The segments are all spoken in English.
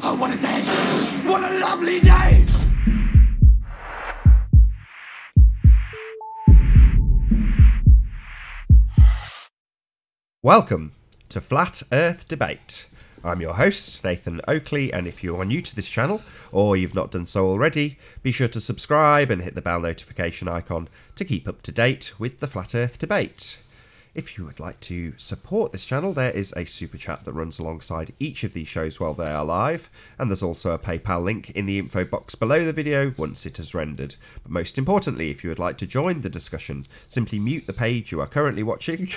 Oh, what a day! What a lovely day! Welcome to Flat Earth Debate. I'm your host, Nathan Oakley, and if you are new to this channel, or you've not done so already, be sure to subscribe and hit the bell notification icon to keep up to date with the Flat Earth Debate. If you would like to support this channel, there is a super chat that runs alongside each of these shows while they are live, and there's also a PayPal link in the info box below the video once it has rendered. But most importantly, if you would like to join the discussion, simply mute the page you are currently watching,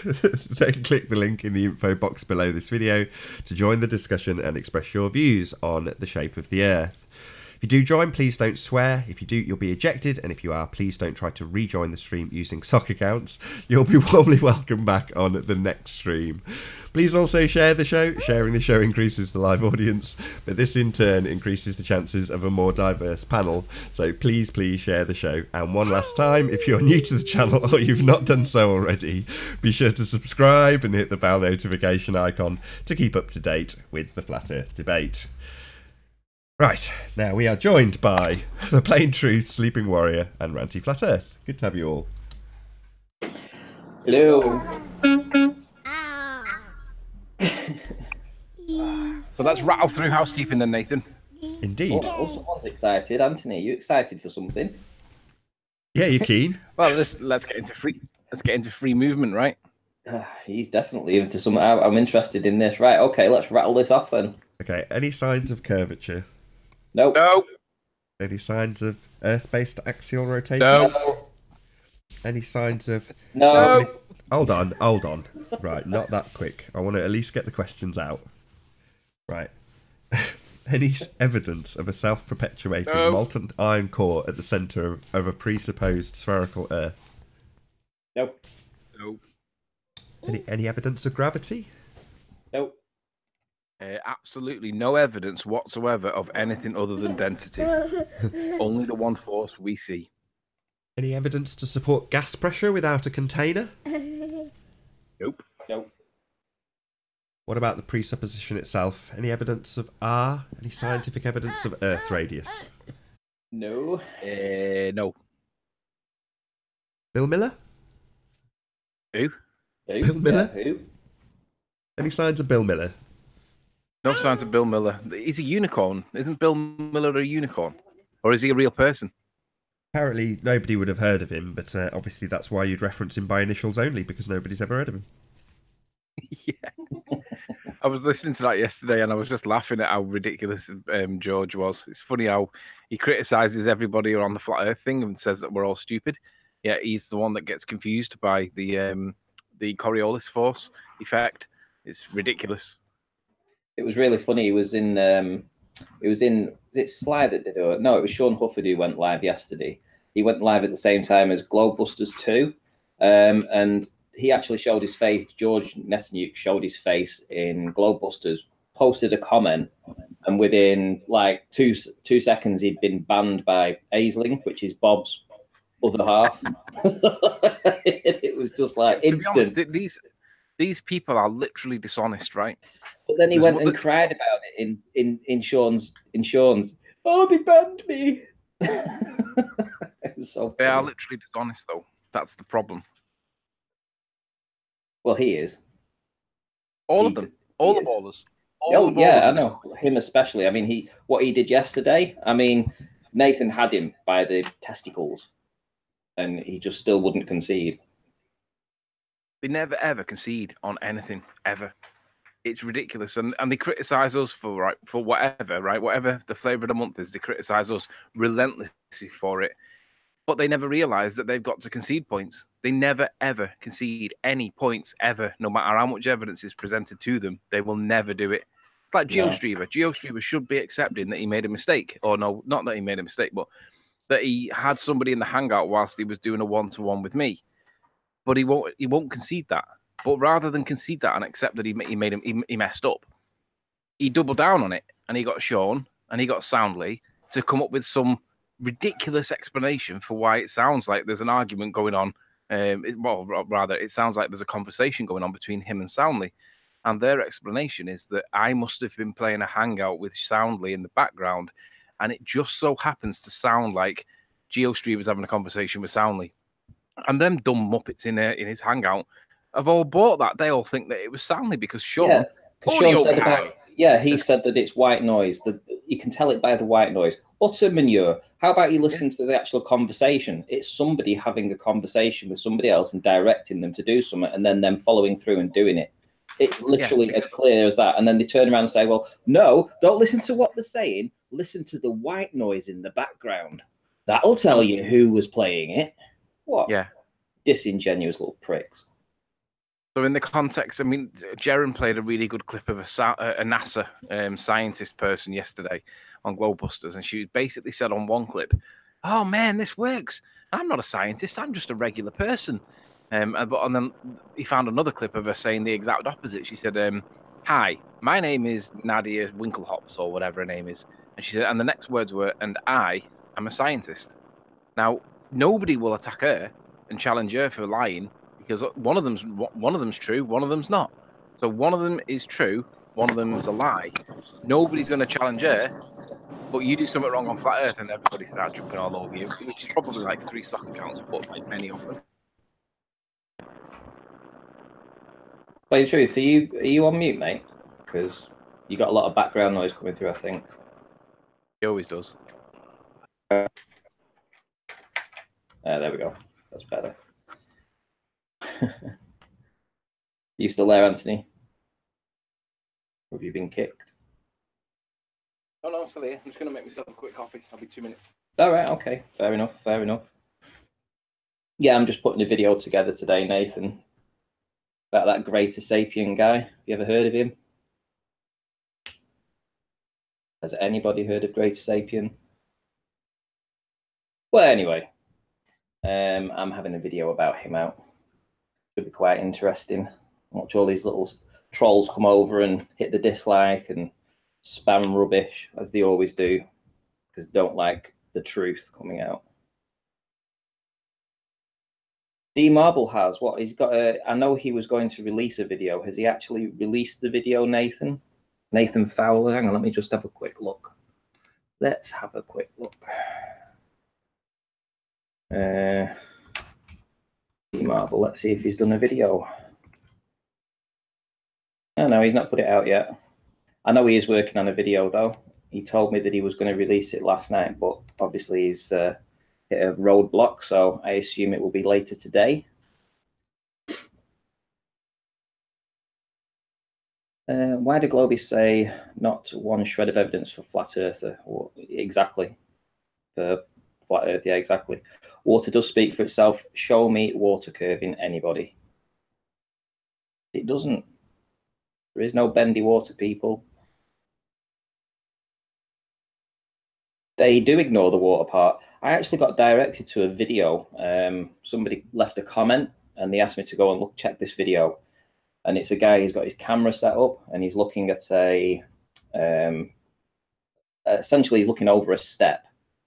then click the link in the info box below this video to join the discussion and express your views on the shape of the Earth. If you do join, please don't swear. If you do, you'll be ejected. And if you are, please don't try to rejoin the stream using sock accounts. You'll be warmly welcome back on the next stream. Please also share the show. Sharing the show increases the live audience, but this in turn increases the chances of a more diverse panel. So please share the show. And one last time, if you're new to the channel or you've not done so already, be sure to subscribe and hit the bell notification icon to keep up to date with the Flat Earth Debate. Right, now we are joined by the Plain Truth, Sleeping Warrior, and Ranty Flat Earth. Good to have you all. Hello. So let's rattle through housekeeping then, Nathan. Indeed. Oh, someone's excited. Anthony, are you excited for something? Yeah, you're keen. Well, let's get into free movement, right? He's definitely into something. I'm interested in this. Right, okay, let's rattle this off then. Okay, any signs of curvature? Nope. No. Any signs of Earth-based axial rotation? No. Any signs of... No. Hold on. Right, not that quick. I want to at least get the questions out. Right. Any evidence of a self-perpetuating molten iron core at the centre of a presupposed spherical Earth? Nope. Nope. Any evidence of gravity? Nope. Absolutely no evidence whatsoever of anything other than density. Only the one force we see. Any evidence to support gas pressure without a container? Nope. Nope. What about the presupposition itself? Any evidence of R? Any scientific evidence of Earth radius? No. No. Bill Miller? Who? Bill Miller? Yeah, who? Any signs of Bill Miller? No signs of Bill Miller. He's a unicorn. Isn't Bill Miller a unicorn? Or is he a real person? Apparently nobody would have heard of him, but obviously that's why you'd reference him by initials only, because nobody's ever heard of him. Yeah. I was listening to that yesterday and I was just laughing at how ridiculous George was. It's funny how he criticises everybody on the flat earth thing and says that we're all stupid. Yeah, he's the one that gets confused by the Coriolis force effect. It's ridiculous. It was really funny. It was it Sly that did it? No, it was Sean Hufford who went live yesterday. He went live at the same time as Globebusters 2. And he actually showed his face. George Nathan showed his face in Globebusters, posted a comment, and within like two seconds, he'd been banned by Aisling, which is Bob's other half. It was just like instant. To be honest, these people are literally dishonest, right? But then he went and cried about it in Sean's. Oh, they banned me. It was so funny. They are literally dishonest, though. That's the problem. Well, he is. All of them. All the ballers. Oh, yeah, I know. Him especially. I mean, what he did yesterday, I mean, Nathan had him by the testicles, and he just still wouldn't concede. They never, ever concede on anything, ever. It's ridiculous. And they criticise us for whatever, right? Whatever the flavour of the month is, they criticise us relentlessly for it. But they never realise that they've got to concede points. They never, ever concede any points, ever. No matter how much evidence is presented to them, they will never do it. It's like GeoStreamer. GeoStreamer should be accepting that he made a mistake. Or no, not that he made a mistake, but that he had somebody in the Hangout whilst he was doing a one-to-one with me. But he won't concede that. But rather than concede that and accept that he messed up, he doubled down on it, and he got Sean and he got Soundly to come up with some ridiculous explanation for why it sounds like there's an argument going on. It sounds like there's a conversation going on between him and Soundly. And their explanation is that I must have been playing a hangout with Soundly in the background, and it just so happens to sound like GeoStream was having a conversation with Soundly. And them dumb muppets in his hangout have all bought that. They all think that it was Soundly because Sean, because audio Sean said guy, about he said that it's white noise. You can tell it by the white noise. Utter manure. How about you listen to the actual conversation? It's somebody having a conversation with somebody else and directing them to do something, and then them following through and doing it. It's literally as clear as that. And then they turn around and say, well, no, don't listen to what they're saying. Listen to the white noise in the background. That'll tell you who was playing it. What? Yeah. Disingenuous little pricks. So in the context, I mean, Jaren played a really good clip of a NASA scientist person yesterday on Globebusters, and she basically said on one clip, "Oh man, this works. I'm not a scientist. I'm just a regular person." And then he found another clip of her saying the exact opposite. She said, "Hi, my name is Nadia Winklehops or whatever her name is," and she said, and the next words were, "And I am a scientist." Now nobody will attack her and challenge her for lying. Because one of them's true, one of them's not. So one of them is true, one of them's a lie. Nobody's going to challenge her, but you do something wrong on Flat Earth, and everybody starts jumping all over you, which is probably like 3 soccer accounts, but like many of them. But in truth, are you on mute, mate? Because you got a lot of background noise coming through, I think. He always does. There we go. That's better. You still there, Anthony? Or have you been kicked? Oh no, I'm still here. I'm just going to make myself a quick coffee. I'll be 2 minutes. All right, okay. Fair enough, fair enough. Yeah, I'm just putting a video together today, Nathan, about that Greater Sapien guy. Have you ever heard of him? Has anybody heard of Greater Sapien? Well, anyway, I'm having a video about him out. Should be quite interesting. Watch all these little trolls come over and hit the dislike and spam rubbish, as they always do, because they don't like the truth coming out. D Marble has what? He's got a. I know he was going to release a video. Has he actually released the video, Nathan? Nathan Fowler. Hang on, let me just have a quick look. Let's have a quick look. D Marble. Let's see if he's done a video. Oh, no, he's not put it out yet. I know he is working on a video, though. He told me that he was going to release it last night, but obviously he's hit a roadblock, so I assume it will be later today. Why do Globies say not one shred of evidence for Flat Earther? Well, exactly. For Flat Earth, yeah, exactly. Water does speak for itself. Show me water curving anybody. It doesn't. There is no bendy water, people. They do ignore the water part. I actually got directed to a video. Somebody left a comment and they asked me to go and check this video. And it's a guy, he's got his camera set up and he's looking at essentially he's looking over a step.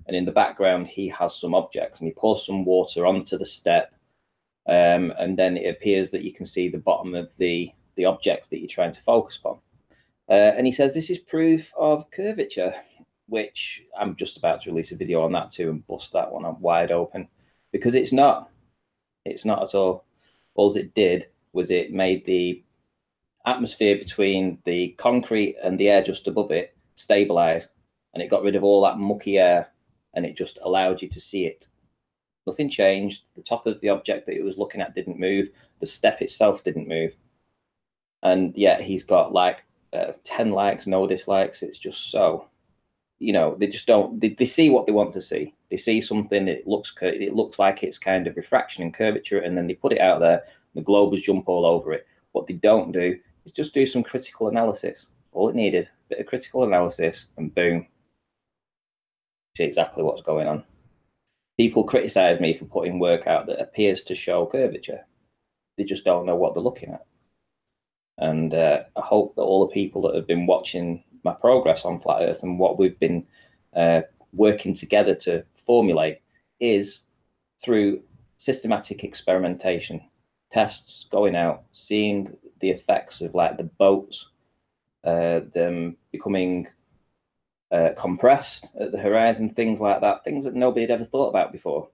And in the background, he has some objects and he pours some water onto the step. And then it appears that you can see the bottom of the objects that you're trying to focus on. And he says, this is proof of curvature, which I'm just about to release a video on that too and bust that one up wide open, because it's not at all. All it did was it made the atmosphere between the concrete and the air just above it stabilize, and it got rid of all that mucky air, and it just allowed you to see it. Nothing changed. The top of the object that it was looking at didn't move. The step itself didn't move. And yet he's got like 10 likes, no dislikes. It's just so, you know, they just don't, they see what they want to see. They see something, it looks like it's kind of refraction and curvature, and then they put it out there, the Globers jump all over it. What they don't do is just do some critical analysis. All it needed, a bit of critical analysis, and boom, see exactly what's going on. People criticize me for putting work out that appears to show curvature. They just don't know what they're looking at. And I hope that all the people that have been watching my progress on Flat Earth and what we've been working together to formulate is through systematic experimentation, tests, going out, seeing the effects of like the boats, them becoming compressed at the horizon, things like that, things that nobody had ever thought about before,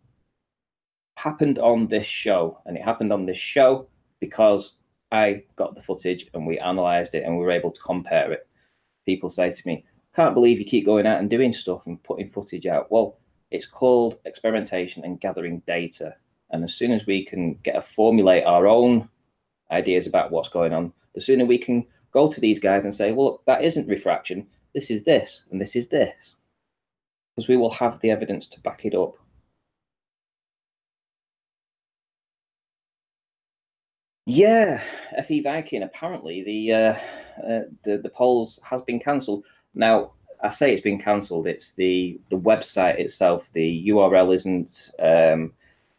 happened on this show. And it happened on this show because I got the footage and we analysed it and we were able to compare it. People say to me, can't believe you keep going out and doing stuff and putting footage out. Well, it's called experimentation and gathering data. And as soon as we can formulate our own ideas about what's going on, the sooner we can go to these guys and say, well, look, that isn't refraction. This is this, and this is this. Because we will have the evidence to back it up. Yeah, FE Viking, apparently the polls has been cancelled. Now, I say it's been cancelled. It's the website itself. The URL isn't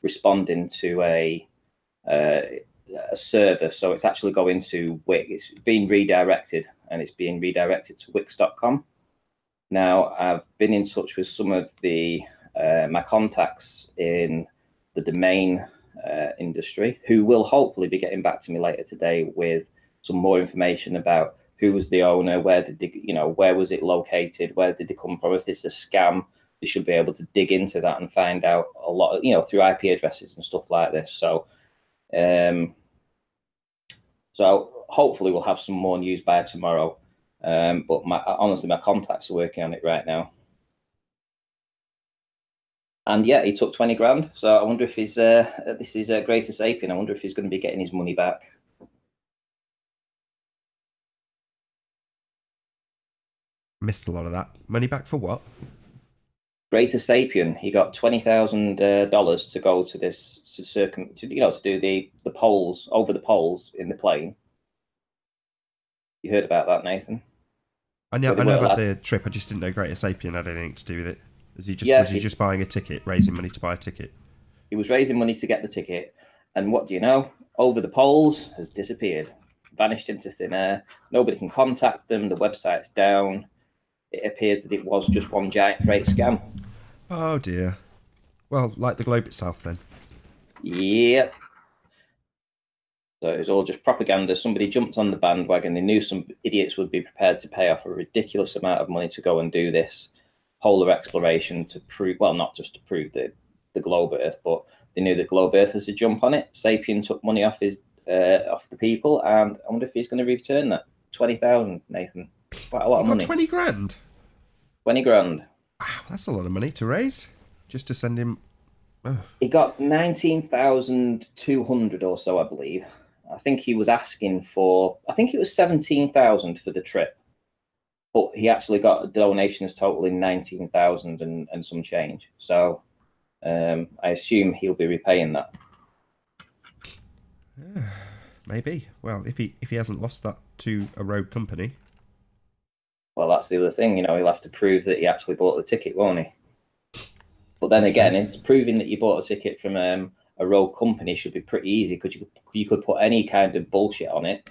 responding to a server, so it's actually going to Wix. It's being redirected, and it's being redirected to Wix.com. Now, I've been in touch with some of the my contacts in the domain industry, who will hopefully be getting back to me later today with some more information about who was the owner, where did they, where was it located, where did they come from. If it's a scam, they should be able to dig into that and find out a lot of, through IP addresses and stuff like this. So, so hopefully we'll have some more news by tomorrow. But honestly, my contacts are working on it right now. And yeah, he took 20 grand. So I wonder if he's, this is Greater Sapien. I wonder if he's going to be getting his money back. Missed a lot of that. Money back for what? Greater Sapien. He got $20,000 to go to this to do the polls over the poles in the plane. You heard about that, Nathan? I know about the trip. I just didn't know Greater Sapien had anything to do with it. Was he just buying a ticket, raising money to buy a ticket? He was raising money to get the ticket, and what do you know? Over the poles has disappeared, vanished into thin air. Nobody can contact them. The website's down. It appears that it was just one giant great scam. Oh dear. Well, like the globe itself then. Yep. So it was all just propaganda. Somebody jumped on the bandwagon. They knew some idiots would be prepared to pay off a ridiculous amount of money to go and do this polar exploration to prove, well, not just to prove the globe Earth, but they knew that globe Earth was a jump on it. Sapien took money off off the people, and I wonder if he's going to return that. 20,000, Nathan. Quite a lot of money. 20 grand? 20 grand. Wow, that's a lot of money to raise. Just to send him... Oh. He got 19,200 or so, I believe. I think he was asking for... I think it was 17,000 for the trip. But he actually got donations totaling 19,000 and some change. So I assume he'll be repaying that. Maybe. Well, if he hasn't lost that to a rogue company... Well, that's the other thing, he'll have to prove that he actually bought the ticket, won't he? But then again, it's proving that you bought a ticket from a rogue company should be pretty easy, because you could put any kind of bullshit on it,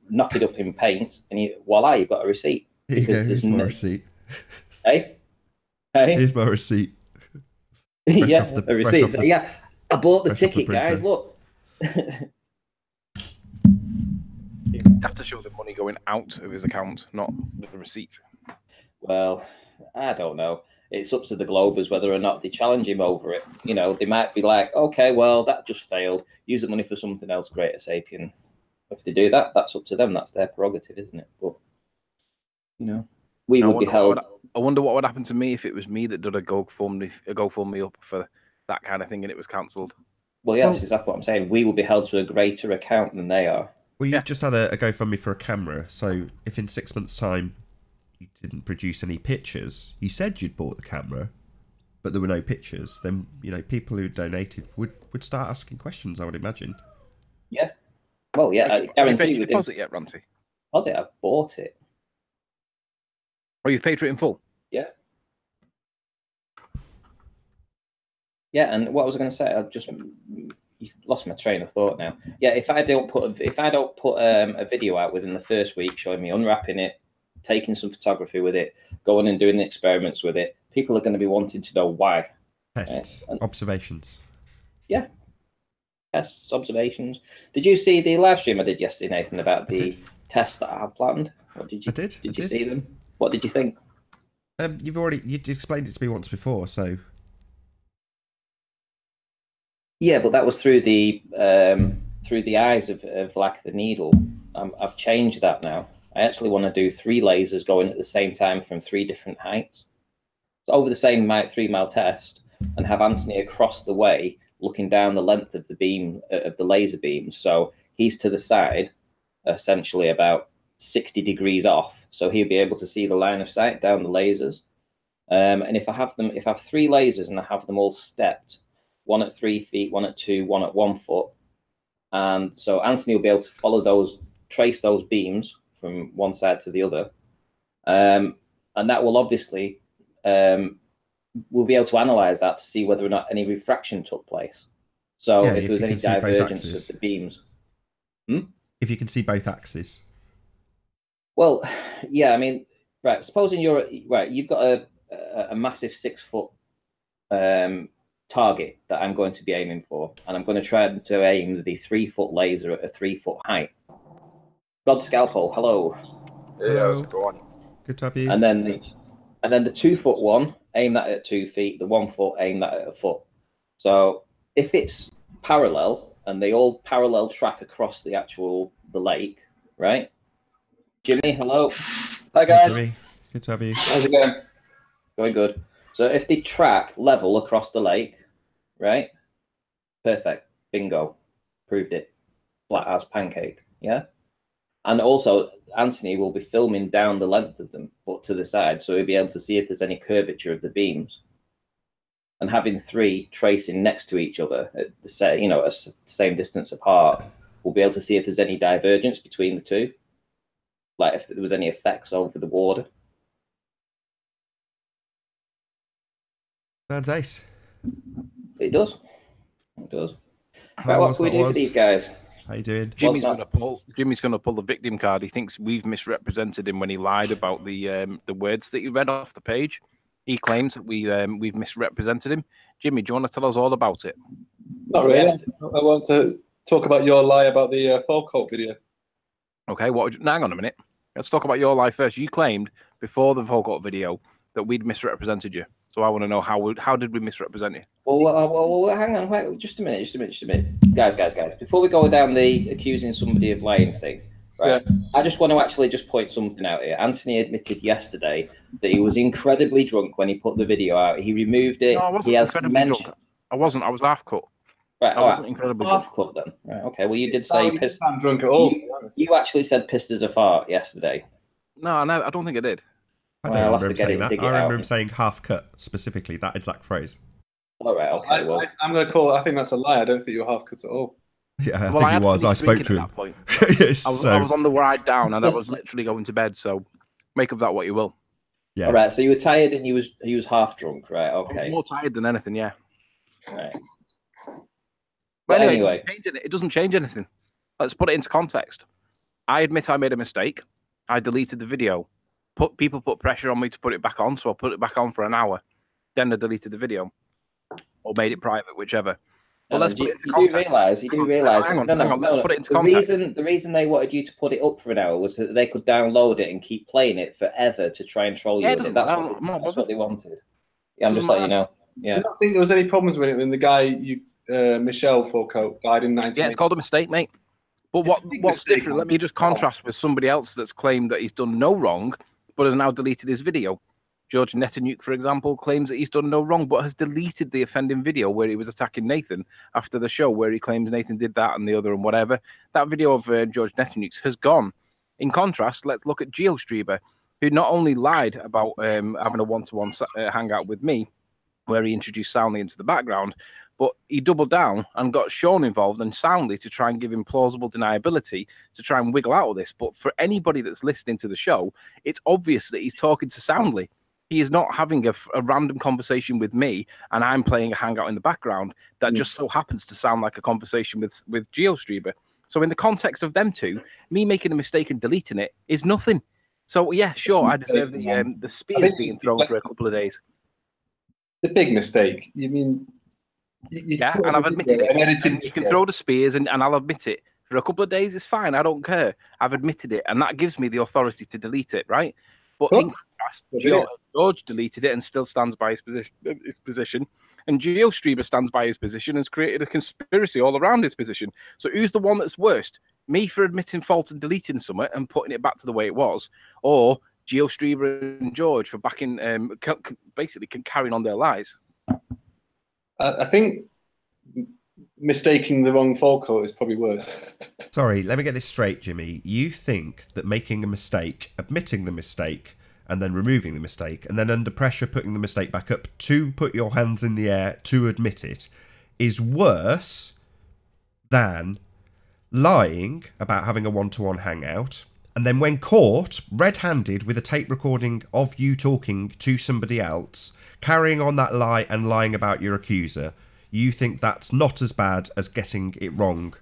knock it up in paint, and voila, you've got a receipt. Here you go, here's my receipt. Hey? Here's my receipt. Yeah, a receipt. Yeah, I bought the ticket, guys, look. You have to show the money going out of his account, not the receipt. Well, I don't know. It's up to the Globers whether or not they challenge him over it. They might be like, okay, well, that just failed. Use the money for something else, Greater Sapien. If they do that, that's up to them. That's their prerogative, isn't it? But, we would be held... I wonder what would happen to me if it was me that did a GoFundMe up for that kind of thing and it was cancelled. Well, yeah, that's exactly what I'm saying. We will be held to a greater account than they are. Well, you've just had a GoFundMe for a camera, so if in 6 months' time you didn't produce any pictures, you said you'd bought the camera, but there were no pictures, then, people who donated would start asking questions, I would imagine. Yeah. Well, yeah, I guarantee you... Have you paid your deposit yet, Ranty? Deposit? I've bought it. Oh, you've paid for it in full? Yeah. Yeah, and what I was going to say, you've lost my train of thought now. Yeah, if I don't put a video out within the first week showing me unwrapping it, taking some photography with it, going and doing the experiments with it, people are going to be wanting to know why. Tests, observations. Yeah. tests, observations. Did you see the live stream I did yesterday, Nathan, about the tests that I have planned? What did you? I did. Did you see them? What did you think? You explained it to me once before, so. Yeah, but that was through the eyes of like the needle. I've changed that now. I actually want to do 3 lasers going at the same time from 3 different heights. So over the same 3-mile test, and have Anthony across the way looking down the length of the beam of the laser beams. So he's to the side, essentially about 60 degrees off. So he'll be able to see the line of sight down the lasers. And if I have 3 lasers and I have them all stepped, 1 at 3 feet, 1 at 2, 1 at 1 foot, and so Anthony will be able to follow those, trace those beams from one side to the other, and that will obviously we'll be able to analyze that to see whether or not any refraction took place. So if there's any divergence of the beams. If you can see both axes. Well, yeah, I mean, right. Supposing you've got a massive 6-foot target that I'm going to be aiming for, and I'm going to try to aim the 3-foot laser at a 3-foot height. God Scalpel, hello. Hey, how's it going? Good to have you. And then the 2-foot one, aim that at 2 feet. The 1 foot, aim that at a foot. So if it's parallel and they all parallel track across the lake, right? Jimmy, hello. Hi guys. Jimmy, good to have you. How's it going? Going good. So if they track level across the lake, right? Perfect. Bingo. Proved it. Flat as pancake. Yeah. And also, Anthony will be filming down the length of them, but to the side, so he'll be able to see if there's any curvature of the beams. And having 3 tracing next to each other at the same distance apart, we'll be able to see if there's any divergence between the 2, like if there was any effects over the water. Sounds ace. It does. It does. Right, what can we do for these guys? How you doing? Jimmy's going to pull the victim card. He thinks we've misrepresented him when he lied about the words that he read off the page. He claims that we've misrepresented him. Jimmy, do you want to tell us all about it? Not really. I want to talk about your lie about the folk cult video. Okay, hang on a minute. Let's talk about your lie first. You claimed before the folk cult video that we'd misrepresented you. So I want to know how did we misrepresent you? Well, hang on, wait, just a minute, guys. Before we go down the accusing somebody of lying thing, right? Yeah. I just want to actually just point something out here. Anthony admitted yesterday that he was incredibly drunk when he put the video out. He removed it. No, I wasn't incredibly drunk. I wasn't. I was half cut. Right, I wasn't incredibly half cut then. Right, okay. Well, you did say pissed. I'm drunk at all. You actually said pissed as a fart yesterday. No, I don't think I did. I don't remember him saying that. I remember him saying half cut, specifically, that exact phrase. All right, okay. Well, I'm going to call I think that's a lie. I don't think you were half cut at all. Yeah, I think he was. I spoke to him. At that point. Yes, I was on the ride down, and I was literally going to bed, so make of that what you will. Yeah. All right, so you were tired and he was half drunk, right? Okay. I'm more tired than anything, yeah. Right. But anyway. It doesn't change anything. Let's put it into context. I admit I made a mistake. I deleted the video. People put pressure on me to put it back on, so I put it back on for an hour. Then I deleted the video. Or made it private, whichever. Well, let's put it into context. You do realise. Hang on, let's put it into context. The reason they wanted you to put it up for an hour was so that they could download it and keep playing it forever to try and troll you. That's what they wanted. Yeah, I'm just letting you know. Yeah. I don't think there was any problems with it when the guy, Michelle Foucault, died in 1980. Yeah, it's called a mistake, mate. But what's different? Let me just contrast with somebody else that's claimed that he's done no wrong, but has now deleted his video. George Nathan Oakley, for example, claims that he's done no wrong, but has deleted the offending video where he was attacking Nathan after the show, where he claims Nathan did that and the other and whatever. That video of George Nathan Oakley has gone. In contrast, let's look at GeoStreamer, who not only lied about having a one-to-one hangout with me, where he introduced Soundly into the background, but he doubled down and got Sean involved and Soundly to try and give him plausible deniability to try and wiggle out of this. But for anybody that's listening to the show, it's obvious that he's talking to Soundly. He is not having a random conversation with me and I'm playing a hangout in the background that just so happens to sound like a conversation with GeoStreamer. So in the context of them two, me making a mistake and deleting it is nothing. So yeah, sure, I deserve the spears being thrown for a couple of days. The big mistake. You mean Yeah, and I've admitted it. And you can throw the spears, and I'll admit it. For a couple of days, it's fine. I don't care. I've admitted it, and that gives me the authority to delete it, right? But in contrast, George deleted it and still stands by his position. And GeoStreamer stands by his position and has created a conspiracy all around his position. So who's the one that's worst? Me for admitting fault and deleting something and putting it back to the way it was, or GeoStreamer and George for backing, basically carrying on their lies? I think mistaking the wrong Falco is probably worse. Sorry, let me get this straight, Jimmy. You think that making a mistake, admitting the mistake, and then removing the mistake, and then under pressure putting the mistake back up to put your hands in the air to admit it, is worse than lying about having a one-to-one hangout, and then when caught red-handed with a tape recording of you talking to somebody else, carrying on that lie and lying about your accuser, you think that's not as bad as getting it wrong?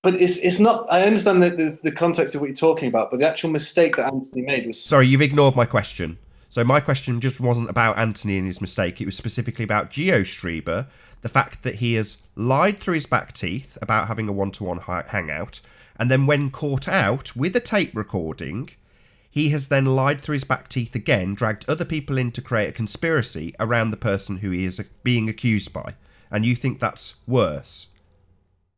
But it's not. I understand the context of what you're talking about, but the actual mistake that Anthony made was... Sorry, you've ignored my question. So my question just wasn't about Anthony and his mistake. It was specifically about GeoStreamer, the fact that he has lied through his back teeth about having a one-to-one hangout, and then when caught out with a tape recording, he has then lied through his back teeth again, dragged other people in to create a conspiracy around the person who he is being accused by. And you think that's worse?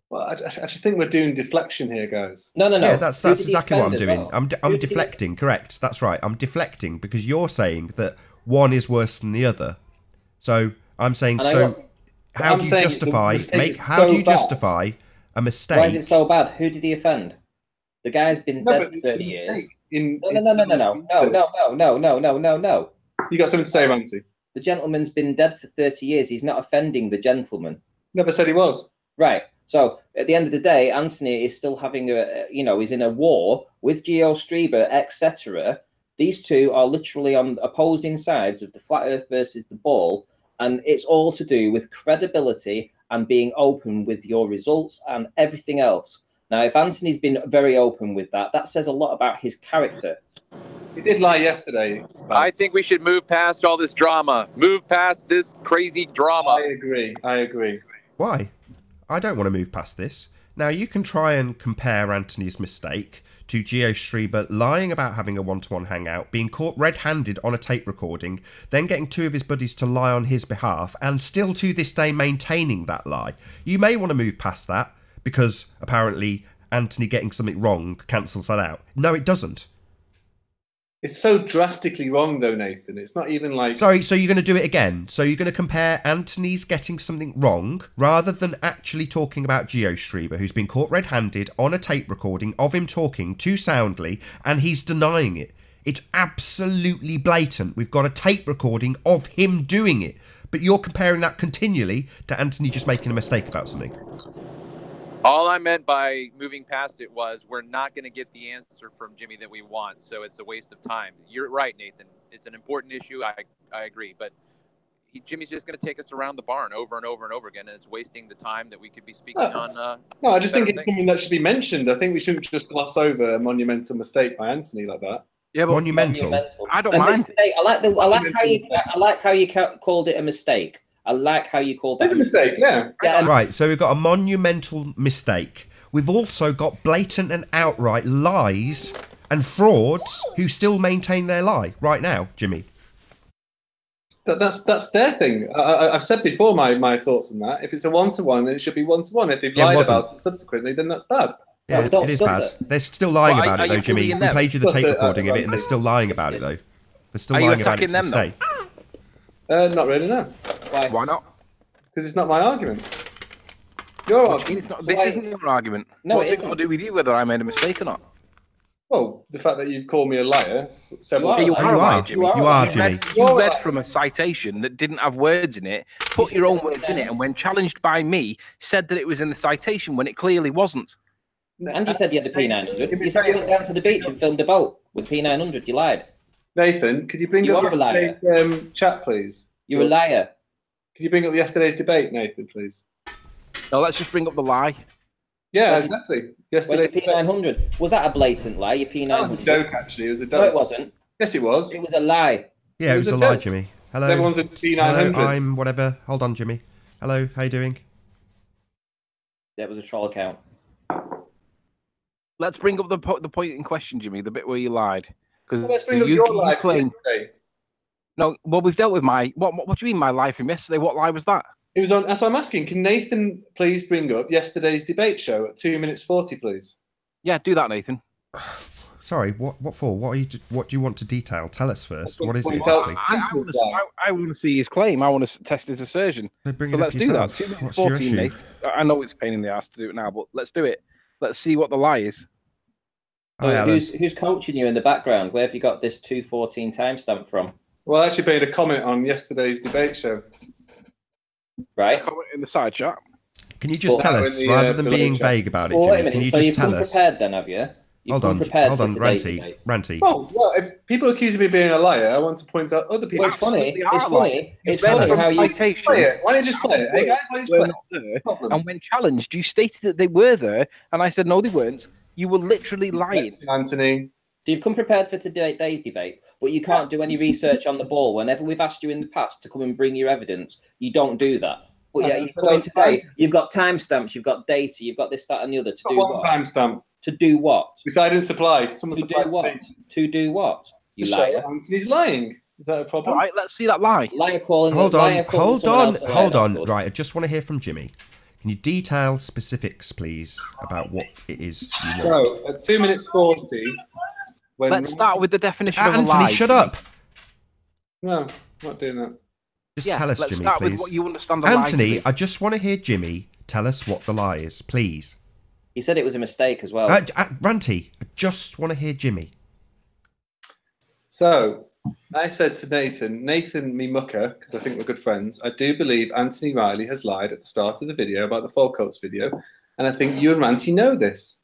Well, I just think we're doing deflection here, guys. No. Yeah, that's exactly what I'm doing. I'm deflecting, correct. That's right. I'm deflecting because you're saying that one is worse than the other. So I'm saying, how do you justify a mistake? Why is it so bad? Who did he offend? The guy's been dead for 30 years. No. You got something to say, Ranty? The gentleman's been dead for 30 years. He's not offending the gentleman. Never said he was. Right. So at the end of the day, Anthony is still having he's in a war with GeoStreamer, etc. These two are literally on opposing sides of the flat Earth versus the ball, and it's all to do with credibility and being open with your results and everything else. Now, if Anthony's been very open with that, that says a lot about his character. He did lie yesterday. I think we should move past all this drama. Move past this crazy drama. I agree. Why? I don't want to move past this. Now, you can try and compare Anthony's mistake to GeoStreamer lying about having a one-to-one hangout, being caught red-handed on a tape recording, then getting two of his buddies to lie on his behalf, and still to this day maintaining that lie. You may want to move past that, because apparently Anthony getting something wrong cancels that out. No, it doesn't. It's so drastically wrong, though, Nathan. It's not even like... Sorry, so you're going to do it again? So you're going to compare Anthony's getting something wrong rather than actually talking about GeoStreamer, who's been caught red-handed on a tape recording of him talking too soundly, and he's denying it. It's absolutely blatant. We've got a tape recording of him doing it. But you're comparing that continually to Anthony just making a mistake about something. All I meant by moving past it was we're not going to get the answer from Jimmy that we want, so it's a waste of time. You're right, Nathan. It's an important issue. I agree, but Jimmy's just going to take us around the barn over and over and over again, and it's wasting the time that we could be speaking on. No, I just think it's something that should be mentioned. I think we shouldn't just gloss over a monumental mistake by Anthony like that. Yeah, but monumental. I don't mind. Mistake, I like how you called it a mistake. I like how you called that. It's a mistake, yeah. Right, so we've got a monumental mistake. We've also got blatant and outright lies and frauds who still maintain their lie right now, Jimmy. That's their thing. I've said before my thoughts on that. If it's a one-to-one, then it should be one-to-one. If they've lied about it subsequently, then that's bad. Yeah, it is bad. They're still lying about it, though, Jimmy. We played you the tape recording of it, and they're still lying about it, though. They're still lying about it to this day. Not really, no. Why not? Because it's not my argument. Your argument. This isn't your argument. No, what's it got to do with you whether I made a mistake or not? Well, the fact that you've called me a liar several times. You are, Jimmy. You read from a citation that didn't have words in it, put your own words in it, and when challenged by me, said that it was in the citation when it clearly wasn't. And you said you had a P900. You said you went down to the beach and filmed a boat with P900. You lied. Nathan, could you bring up yesterday's chat, please? You're a liar. Could you bring up yesterday's debate, Nathan, please? No, let's just bring up the lie. Yeah, exactly. Yesterday's P900. Was that a blatant lie, your P900? That was a joke, actually. It was a joke. No, it wasn't. Yes, it was. It was a lie. Yeah, it was a lie, Jimmy. Hello. Everyone's a P900. Hello, I'm whatever. Hold on, Jimmy. Hello, how you doing? That was a troll account. Let's bring up the point in question, Jimmy, the bit where you lied. Because Let's bring up your life claim. yesterday. No, well, we've dealt with my. What do you mean, my lie from yesterday? What lie was that? It was on. That's what I'm asking. Can Nathan please bring up yesterday's debate show at 2 minutes 40, please? Yeah, do that, Nathan. Sorry, what for? What do you want to detail? Tell us first. What is it Well, exactly? I want to see his claim. I want to test his assertion. So bring So it up let's do that. yourself. 2 minutes What's your 14, issue? mate. I know it's a pain in the ass to do it now, but let's do it. Let's see what the lie is. Hi, Alan. Who's coaching you in the background? Where have you got this 2:14 timestamp from? Well, I actually made a comment on yesterday's debate show. Right. Comment in the side chat. Can you just tell us, in the, rather than being chat. vague about it, Well, wait a Jimmy? Can minute. you So just you've tell come us? prepared then, have you? Hold on, Ranty. Oh, well, if people accuse me of being a liar, I want to point out other people. Well, it's funny. Absolutely It's are funny. It's Tell funny us. how you. Citation. Play it. Why don't you just play it? Hey guys, why don't you Were just play not it? there. Problem. And when challenged, you stated that they were there, and I said no, they weren't. You were literally lying. Anthony. So you've come prepared for today's debate, but you can't do any research on the ball. Whenever we've asked you in the past to come and bring your evidence, you don't do that. But yeah, you've come in today. You've got timestamps, you've got data, you've got this, that, and the other. To do One what? timestamp. To do what? Which I didn't supply. Someone To do supplied what? to me. To do what? You To show liar. Anthony's lying. Is that a problem? All right, let's see that lie. Liar calling. Hold liar on, calling hold someone on, else a liar, hold that's on. good. Right, I just want to hear from Jimmy. Can you detail specifics, please, about what it is you want? So, at 2 minutes 40, when Let's start with the definition of a Anthony, lie. shut up. No, I'm not doing that. Just Yeah, tell us, let's Jimmy, start please. with what you understand the lie to Anthony, be. I just want to hear Jimmy tell us what the lie is, please. He said it was a mistake as well. Ranty, I just want to hear Jimmy. So, I said to Nathan, me mucker, because I think we're good friends, I do believe Anthony Riley has lied at the start of the video about the Fall Coats video, and I think you and Ranty know this.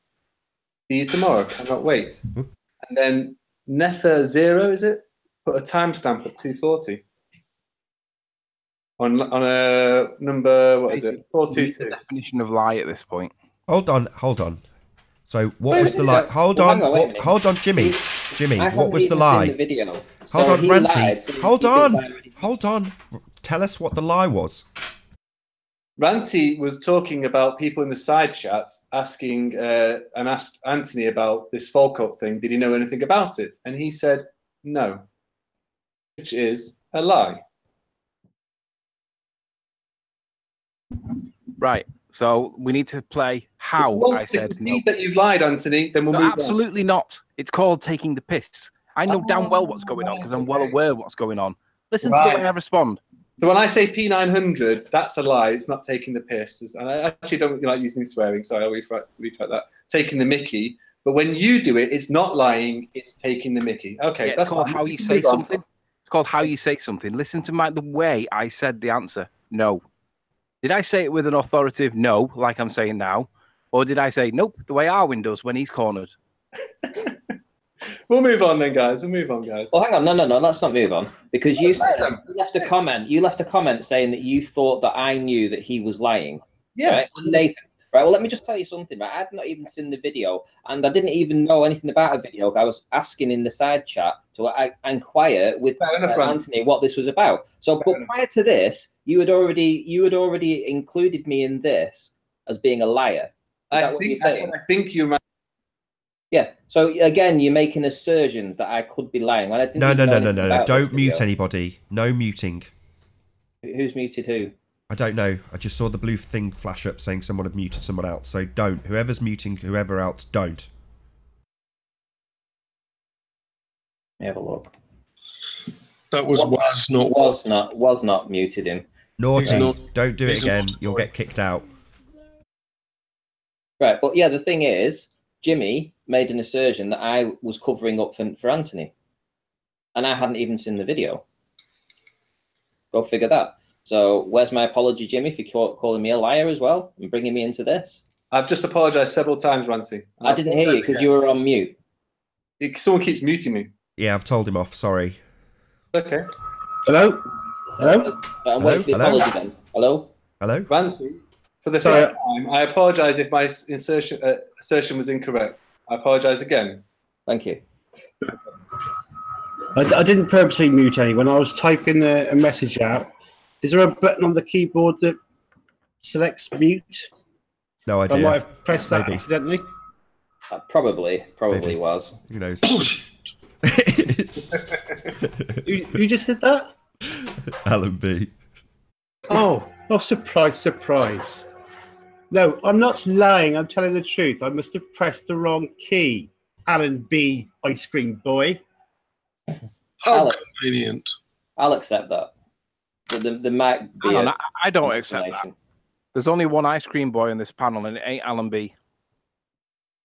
See you tomorrow, cannot wait. And then Nether Zero, is it? Put a timestamp at 2:40. On a number, what is it? The 422. definition of lie at this point. Hold on. So what Wait a was the minute, lie? so- Hold well, on, hang on, wait a minute. hold on, Jimmy. Jimmy, I what haven't was the even lie? seen the video. Hold So on, he Ranty. lied, so Hold he on. thinks I already- Hold on. Tell us what the lie was. Ranty was talking about people in the side chat asking and asked Anthony about this Falcout thing. Did he know anything about it? And he said no, which is a lie. Right. So we need to play how If you want I to said no. concede that you've lied, Anthony, then we'll No, move on. absolutely not. It's called taking the piss. I know damn well what's going on because I'm well aware of what's going on. Listen to the way I respond. So when I say P900, that's a lie. It's not taking the piss. And I actually don't really like using swearing, so I'll retract that. Taking the mickey. But when you do it, it's not lying. It's taking the mickey. Okay, Yeah, that's it's called fine. how you say Move on. something. It's called how you say something. Listen to the way I said the answer. No. Did I say it with an authoritative no, like I'm saying now? Or did I say, nope, the way Arwin does when he's cornered? We'll move on then, guys. We'll move on, guys. Well, hang on, no, let's not move on because you left a comment. You left a comment saying that you thought that I knew that he was lying. Yes. Right? And Nathan. Right. Well, let me just tell you something. Right, I had not even seen the video, and I didn't even know anything about a video. I was asking in the side chat to inquire with Anthony what this was about. So, but prior to this, you had already included me in this as being a liar. Is that what you're saying? I think you might. Yeah. So again, you're making assertions that I could be lying. When I didn't even know anything No. about this Don't mute video. anybody. No muting. Who's muted who? I don't know. I just saw the blue thing flash up saying someone had muted someone else. So don't. Whoever's muting whoever else, don't. Let me have a look. That was Was not muted him. Naughty. not- Don't do it he's again. not- You'll get kicked out. Right, but yeah, the thing is, Jimmy made an assertion that I was covering up for Anthony, and I hadn't even seen the video. Go figure that. So where's my apology, Jimmy, for calling me a liar as well and bringing me into this? I've just apologised several times, Ranty. I didn't hear you because you were on mute. Someone keeps muting me. Yeah, I've told him off. Sorry. Okay. Hello? Hello? I'm waiting for the Hello? apology then. Hello? Hello? Ranty, for the Sorry. first time, I apologise if my assertion was incorrect. I apologise again. Thank you. I didn't purposely mute anyone. I was typing a message out. Is there a button on the keyboard that selects mute. No I idea. might have pressed that Maybe. accidentally. Probably Maybe. was. Who knows? Who just did that? Alan B. Oh, surprise, surprise. No, I'm not lying. I'm telling the truth. I must have pressed the wrong key. Alan B. Ice cream boy. How Alex. convenient. I'll accept that. There might be. Hang on, a I don't accept that. explanation. There's only one ice cream boy in this panel, and it ain't Alan B.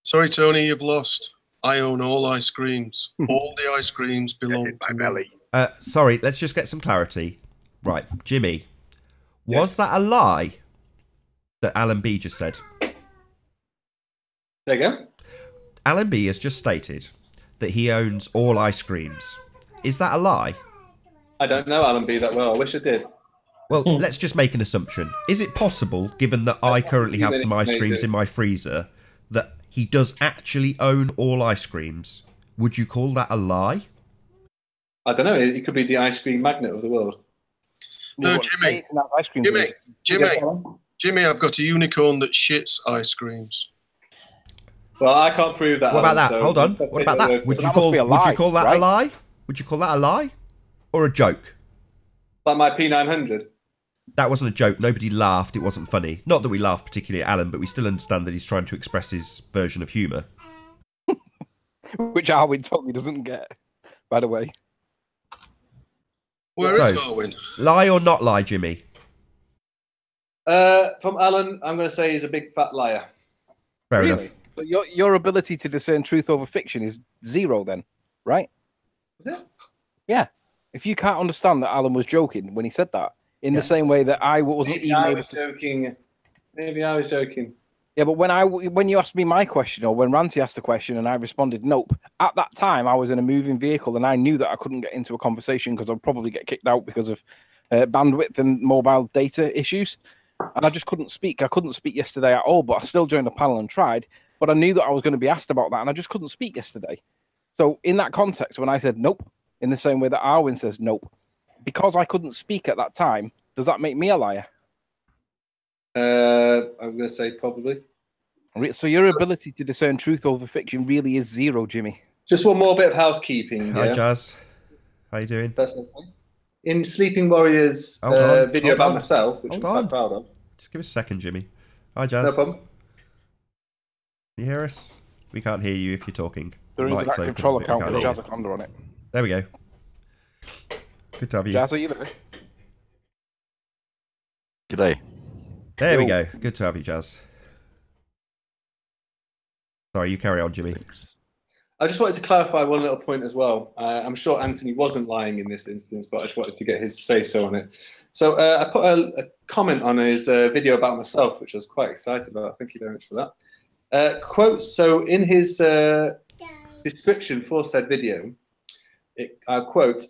Sorry, Tony, you've lost. I own all ice creams. All the ice creams belong to me. Sorry, let's just get some clarity. Right, Jimmy, was that a lie that Alan B just said? There you go. Alan B has just stated that he owns all ice creams. Is that a lie? I don't know Alan B that well. I wish I did. Well, let's just make an assumption. Is it possible, given that I currently have some ice creams in my freezer, that he does actually own all ice creams? Would you call that a lie? I don't know. It could be the ice cream magnet of the world. No, Jimmy. Ice cream Jimmy, boys. Jimmy, I've got a unicorn that shits ice creams. Well, I can't prove that. What about that? Alan, so Hold on. let's What take about your that? word Would for you it. call that right? a lie? Would you call that a lie or a joke? Like my P900. That wasn't a joke. Nobody laughed. It wasn't funny. Not that we laughed particularly at Alan, but we still understand that he's trying to express his version of humour. Which Arwin totally doesn't get, by the way. Where is Darwin? Lie or not lie, Jimmy? From Alan, I'm going to say he's a big fat liar. Fair Really? enough. But your ability to discern truth over fiction is zero then, right? Is it? Yeah. If you can't understand that Alan was joking when he said that, in the same way that I wasn't Maybe even I able was to... joking. Maybe I was joking. Yeah, but when you asked me my question, or when Ranty asked the question and I responded, nope, at that time I was in a moving vehicle and I knew that I couldn't get into a conversation because I'd probably get kicked out because of bandwidth and mobile data issues. And I just couldn't speak. I couldn't speak yesterday at all, but I still joined the panel and tried. But I knew that I was going to be asked about that and I just couldn't speak yesterday. So in that context, when I said nope, in the same way that Arwin says nope, because I couldn't speak at that time, does that make me a liar? I'm going to say probably. So your ability to discern truth over fiction really is zero, Jimmy. Just one more bit of housekeeping. Hi, yeah? Jazz. How you doing? In Sleeping Warriors video about myself, which I'm quite proud of. Just give us a second, Jimmy. Hi, Jazz. No problem. Can you hear us? We can't hear you if you're talking. There is an Mic's active open, troll but we account can't with hear Jazz you. Condor on it. There we go. Good to have you. Jazz, are you there? G'day. There we go. Good to have you, Jazz. Sorry, you carry on, Jimmy. I just wanted to clarify one little point as well. I'm sure Anthony wasn't lying in this instance, but I just wanted to get his say-so on it. So I put a comment on his video about myself, which I was quite excited about. Thank you very much for that. Quotes. So in his description for said video, I quote,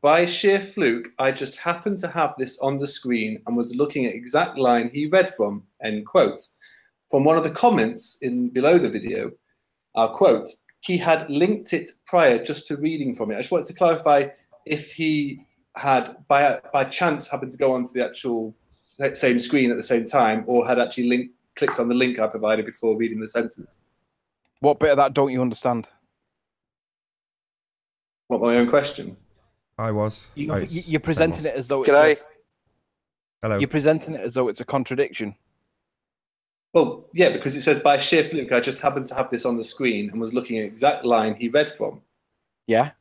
"By sheer fluke, I just happened to have this on the screen and was looking at exact line he read from," end quote. From one of the comments below the video, I'll quote, "He had linked it prior just to reading from it." I just wanted to clarify if he had, by chance, happened to go onto the actual same screen at the same time, or had actually clicked on the link I provided before reading the sentence. What bit of that don't you understand? What, my own question? I was. You're presenting it as though Hello. You're presenting it as though it's a contradiction. Well, yeah, because it says, "By sheer fluke, I just happened to have this on the screen and was looking at the exact line he read from." Yeah.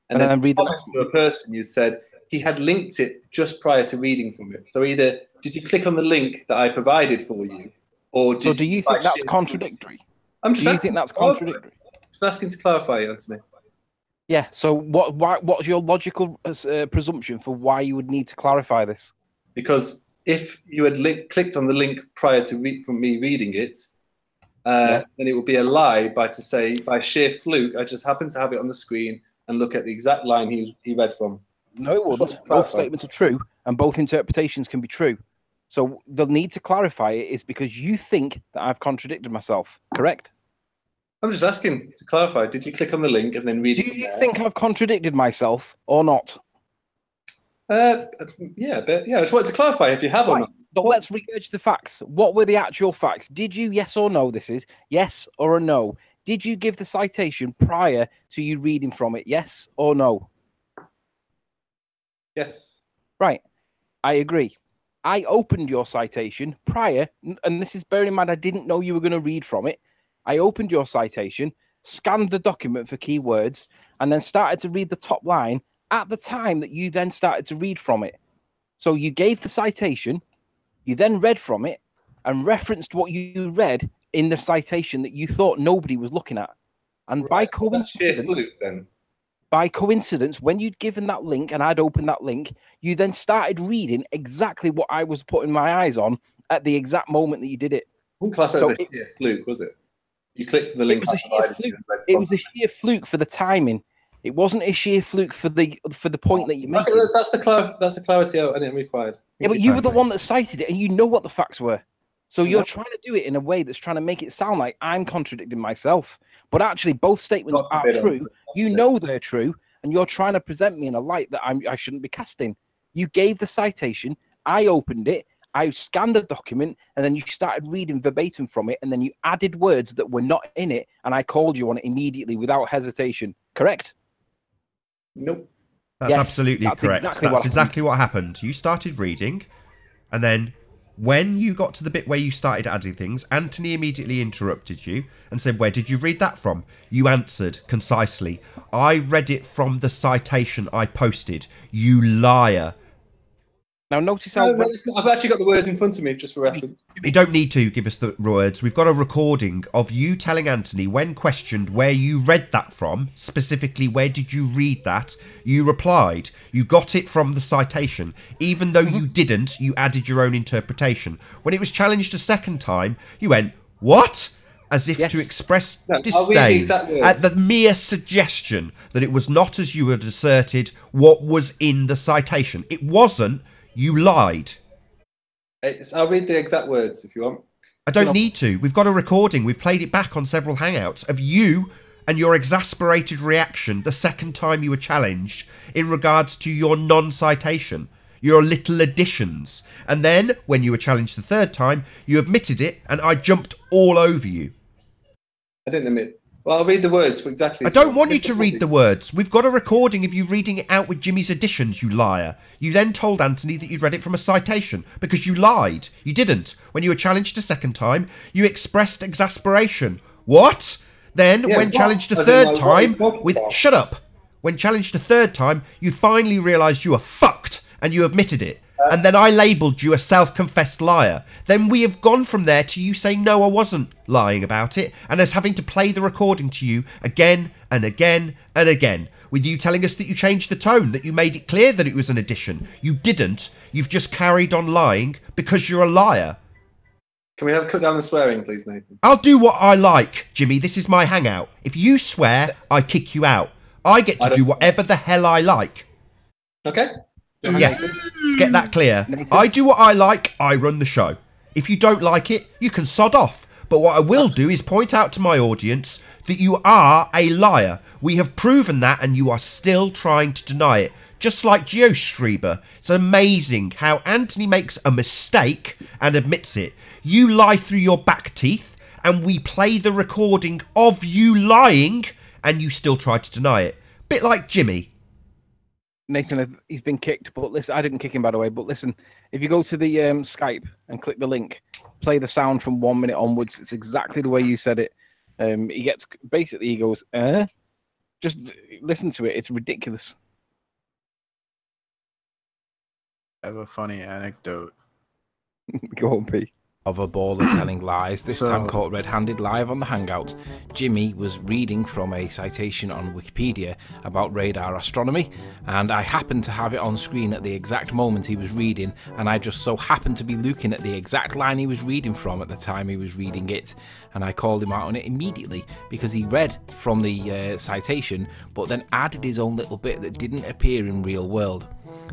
And then read to a person, you said he had linked it just prior to reading from it. So either did you click on the link that I provided for you, or did So do you think that's contradictory? I'm just do you asking think that's contradictory? Just asking to clarify, Anthony. Yeah. So what's your logical presumption for why you would need to clarify this? Because if you had clicked on the link prior to me reading it, then it would be a lie to say, by sheer fluke, I just happened to have it on the screen and look at the exact line he read from. No, it wouldn't. Both statements are true, and both interpretations can be true. So the need to clarify it is because you think that I've contradicted myself, correct? I'm just asking to clarify. Did you click on the link and then read it? Do you think I've contradicted myself or not? Yeah, but yeah, I just wanted to clarify if you have or not. So let's regurgitate the facts. What were the actual facts? Did you, yes or no, this is, yes or a no? Did you give the citation prior to you reading from it, yes or no? Yes. Right, I agree. I opened your citation prior, and this is bearing in mind I didn't know you were going to read from it. I opened your citation, scanned the document for keywords, and then started to read the top line at the time that you then started to read from it. So you gave the citation, you then read from it, and referenced what you read in the citation that you thought nobody was looking at. And Right. by coincidence, when you'd given that link and I'd opened that link, you then started reading exactly what I was putting my eyes on at the exact moment that you did it. One class as a sheer fluke, was it? You clicked on the link. It was a sheer fluke for the timing. It wasn't a sheer fluke for the point that you made. Okay, that's the clarity I didn't required. Yeah, but you were the one that cited it, and you know what the facts were. So you're trying to do it in a way that's trying to make it sound like I'm contradicting myself. But actually, both statements are true. You know they're true, and you're trying to present me in a light that I shouldn't be casting. You gave the citation. I opened it. I scanned the document, and then you started reading verbatim from it, and then you added words that were not in it, and I called you on it immediately without hesitation. Correct? Nope. That's absolutely correct. That's exactly what happened. You started reading, and then when you got to the bit where you started adding things, Anthony immediately interrupted you and said, "Where did you read that from?" You answered concisely, "I read it from the citation I posted. You liar." Now notice how... I've actually got the words in front of me just for reference. You don't need to give us the words. We've got a recording of you telling Anthony, when questioned where you read that from, specifically where did you read that, you replied, you got it from the citation. Even though you didn't, you added your own interpretation. When it was challenged a second time, you went, "What?" As if to express disdain at the mere suggestion that it was not as you had asserted what was in the citation. It wasn't. You lied. I'll read the exact words if you want. I don't need to. We've got a recording. We've played it back on several Hangouts of you and your exasperated reaction the second time you were challenged in regards to your non-citation, your little additions. And then, when you were challenged the third time, you admitted it and I jumped all over you. I didn't admit. Well, I'll read the words for exactly... I don't want you to read the words. We've got a recording of you reading it out with Jimmy's additions, you liar. You then told Anthony that you'd read it from a citation, because you lied. You didn't. When you were challenged a second time, you expressed exasperation. What? Then, when challenged a third time with... Shut up! When challenged a third time, you finally realised you were fucked, and you admitted it. And then I labelled you a self-confessed liar. Then we have gone from there to you saying, "No, I wasn't lying about it," and us having to play the recording to you again and again and again, with you telling us that you changed the tone, that you made it clear that it was an addition. You didn't. You've just carried on lying because you're a liar. Can we cut down the swearing, please, Nathan? I'll do what I like, Jimmy. This is my hangout. If you swear, I kick you out. I get to do whatever the hell I like. Okay. Yeah, let's get that clear. I do what I like, I run the show. If you don't like it, you can sod off. But what I will do is point out to my audience that you are a liar. We have proven that and you are still trying to deny it. Just like GeoStreber. It's amazing how Anthony makes a mistake and admits it. You lie through your back teeth and we play the recording of you lying and you still try to deny it. Bit like Jimmy. Nathan, he's been kicked, but listen, I didn't kick him, by the way, but listen, if you go to the Skype and click the link, play the sound from 1 minute onwards, it's exactly the way you said it. He gets, basically, he goes, just listen to it, it's ridiculous. I have a funny anecdote. Go on, P. Of a baller telling lies, this time caught red-handed live on the Hangout. Jimmy was reading from a citation on Wikipedia about radar astronomy, and I happened to have it on screen at the exact moment he was reading, and I just so happened to be looking at the exact line he was reading from at the time he was reading it, and I called him out on it immediately because he read from the citation but then added his own little bit that didn't appear in real world.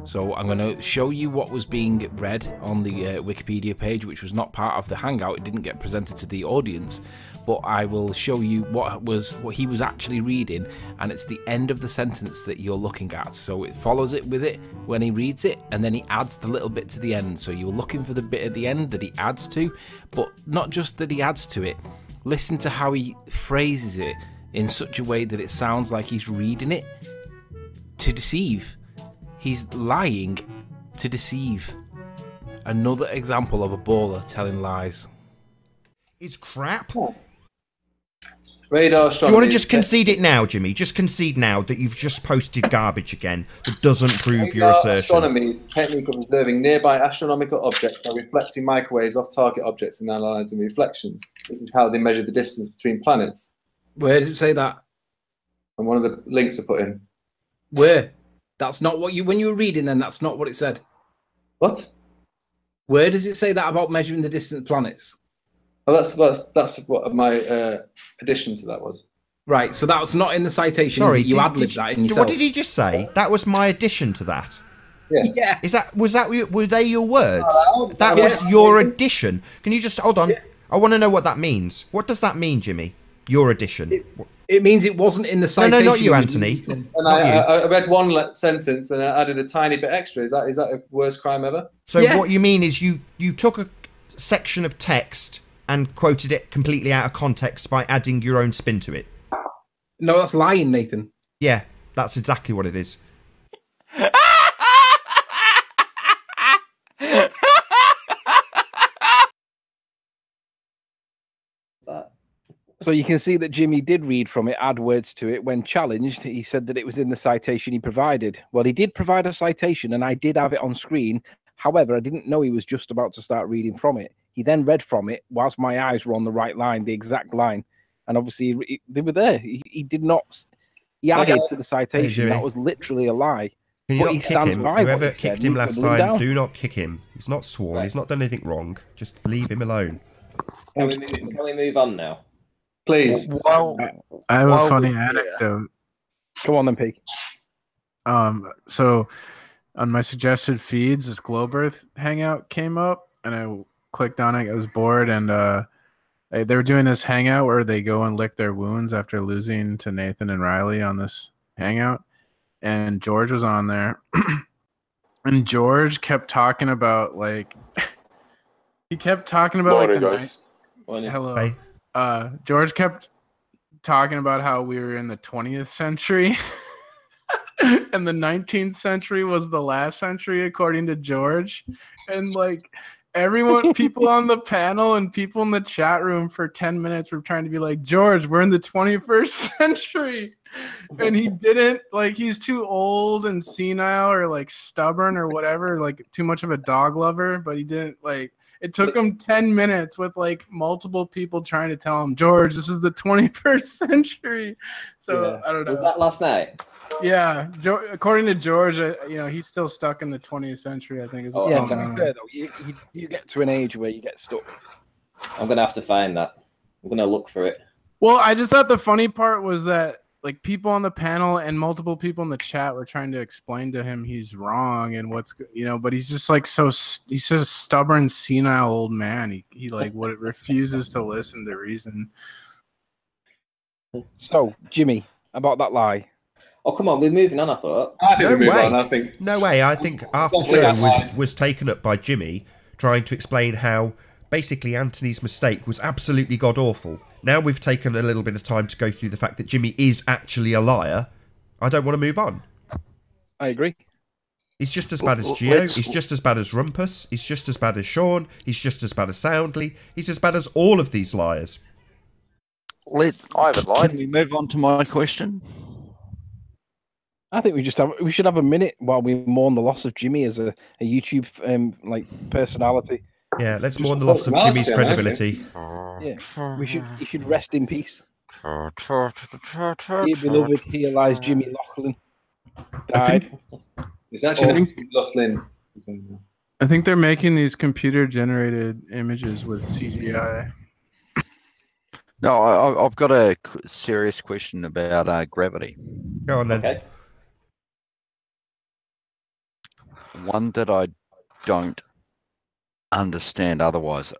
So I'm going to show you what was being read on the Wikipedia page, which was not part of the Hangout. It didn't get presented to the audience, but I will show you what he was actually reading, and it's the end of the sentence that you're looking at. So it follows it with it when he reads it, and then he adds the little bit to the end. So you're looking for the bit at the end that he adds to, but not just that he adds to it. Listen to how he phrases it in such a way that it sounds like he's reading it to deceive. He's lying to deceive. Another example of a baller telling lies. It's crap. Radar Do you want to just concede it now, Jimmy? Just concede now that you've just posted garbage again that doesn't prove your assertion. Astronomy is the technique of observing nearby astronomical objects by reflecting microwaves off target objects and analysing reflections. This is how they measure the distance between planets. Where does it say that? And one of the links are put in. Where? That's not what you, when you were reading then, that's not what it said. What? Where does it say that about measuring the distant planets? Oh, that's what my addition to that was. Right, so that was not in the citation. Sorry, you ad-libbed that in yourself. What did he just say? That was my addition to that. Yeah. Were they your words? That was your addition. Can you just hold on? I want to know what that means. What does that mean, Jimmy? Your addition. It means it wasn't in the citation. No, not you, Anthony. And I read one sentence and I added a tiny bit extra. Is that a worst crime ever? So what you mean is you took a section of text and quoted it completely out of context by adding your own spin to it. No, that's lying, Nathan. Yeah, that's exactly what it is. So you can see that Jimmy did read from it, add words to it. When challenged, he said that it was in the citation he provided. Well, he did provide a citation, and I did have it on screen. However, I didn't know he was just about to start reading from it. He then read from it whilst my eyes were on the right line, the exact line. And obviously, they were there. He did not... He added to the citation. That was literally a lie. Can you but not he kick stands him? by Whoever what he kicked said. him You last can look time, down. do not kick him. He's not sworn. Right. He's not done anything wrong. Just leave him alone. Can we move on now? Please. Well, I have a funny yeah. anecdote. Come on then, Pete. So on my suggested feeds, this Globe Earth hangout came up, and I clicked on it. I was bored, and they were doing this hangout where they go and lick their wounds after losing to Nathan and Riley on this hangout, and George was on there, and George kept talking about like he kept talking about Morning, like guys. hello. Hey. George kept talking about how we were in the 20th century and the 19th century was the last century according to George, and like everyone, people on the panel and people in the chat room for 10 minutes were trying to be like, George, we're in the 21st century, and he didn't. Like, he's too old and senile or like stubborn or whatever, like too much of a dog lover, but he didn't. Like, it took him 10 minutes with like multiple people trying to tell him, George, this is the 21st century. So I don't know. Was that last night? Yeah, according to George, he's still stuck in the 20th century, I think. Is what's Yeah, going to be on. fair though, you get to an age where you get stuck. I'm gonna have to find that. I'm gonna look for it. Well, I just thought the funny part was that like people on the panel and multiple people in the chat were trying to explain to him he's wrong and but he's just like he's just a stubborn, senile old man. He like refuses to listen to reason. So, Jimmy, about that lie. Oh, come on, we're moving on, I thought. No way. I think half the show was taken up by Jimmy trying to explain how basically Anthony's mistake was absolutely god-awful. Now we've taken a little bit of time to go through the fact that Jimmy is actually a liar. I don't want to move on. I agree. He's just as bad as Gio. He's just as bad as Rumpus. He's just as bad as Sean. He's just as bad as Soundly. He's as bad as all of these liars. I haven't lied. Can we move on to my question? I think we should have a minute while we mourn the loss of Jimmy as a YouTube personality. Yeah, let's mourn the loss of Jimmy's credibility. Yeah, he should rest in peace. Dear beloved, here lies Jimmy Laughlin. Died. It's actually Laughlin. I think they're making these computer-generated images with CGI. No, I've got a serious question about gravity. Go on then. Okay. one that I don't understand otherwise.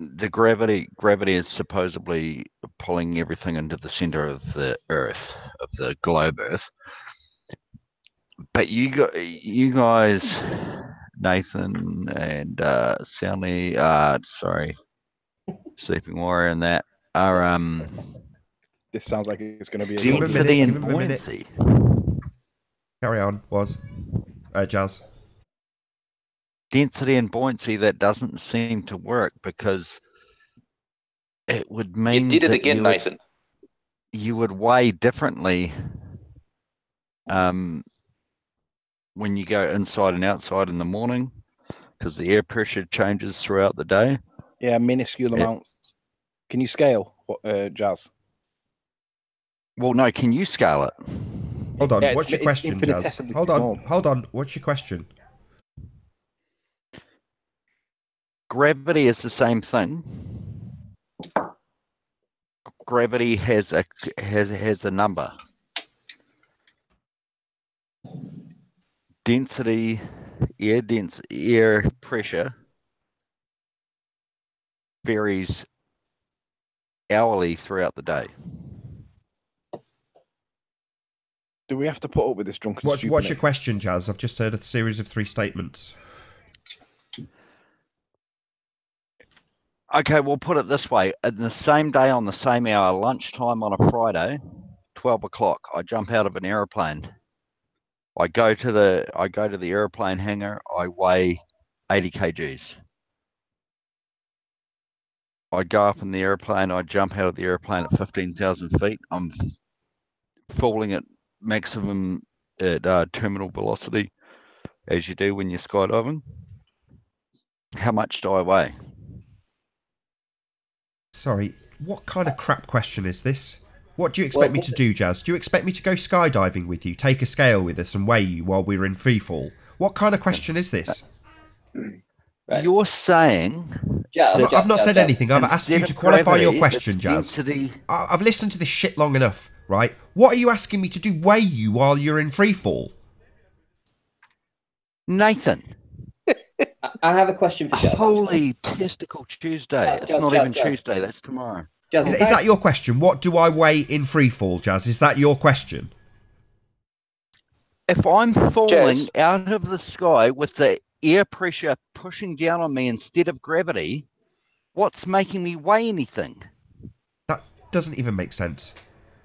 The gravity is supposedly pulling everything into the center of the Earth, of the globe Earth. But you guys, Nathan and Soundly, Sleeping Warrior, and that are This sounds like it's going to be a density and Give him a minute. buoyancy. Carry on. Jazz. Density and buoyancy, that doesn't seem to work, because it would mean You did it that again, Nathan. you would weigh differently when you go inside and outside in the morning, because the air pressure changes throughout the day. Yeah, minuscule amount. Can you scale Jazz? Well, no, can you scale it? Hold on, Yeah, what's your it's question, Jazz? infinitesimally Hold on, what's your question? Gravity is the same thing. Gravity has a number. Density, air pressure varies hourly throughout the day. Do we have to put up with this drunken What's stupid? your question, Jazz? I've just heard a series of 3 statements. Okay, we'll put it this way. In the same day, on the same hour, lunchtime on a Friday, 12 o'clock, I jump out of an aeroplane. I go to the aeroplane hangar. I weigh 80 kgs. I go up in the airplane. I jump out of the airplane at 15,000 feet. I'm falling at maximum at terminal velocity, as you do when you're skydiving. How much do I weigh? Sorry, what kind of crap question is this? What do you expect me to do, Jazz? Do you expect me to go skydiving with you, take a scale with us and weigh you while we're in free fall? What kind of question is this? Right. You're saying... I've not said anything. I've asked you to qualify your question, Jazz. Density... I've listened to this shit long enough, right? What are you asking me to do, weigh you while you're in free fall? Nathan. I have a question for Jazz. Holy testicle Tuesday. It's not even Tuesday, that's tomorrow. Jazz, is that your question? What do I weigh in free fall, Jazz? Is that your question? If I'm falling out of the sky with the air pressure pushing down on me instead of gravity, what's making me weigh anything? That doesn't even make sense.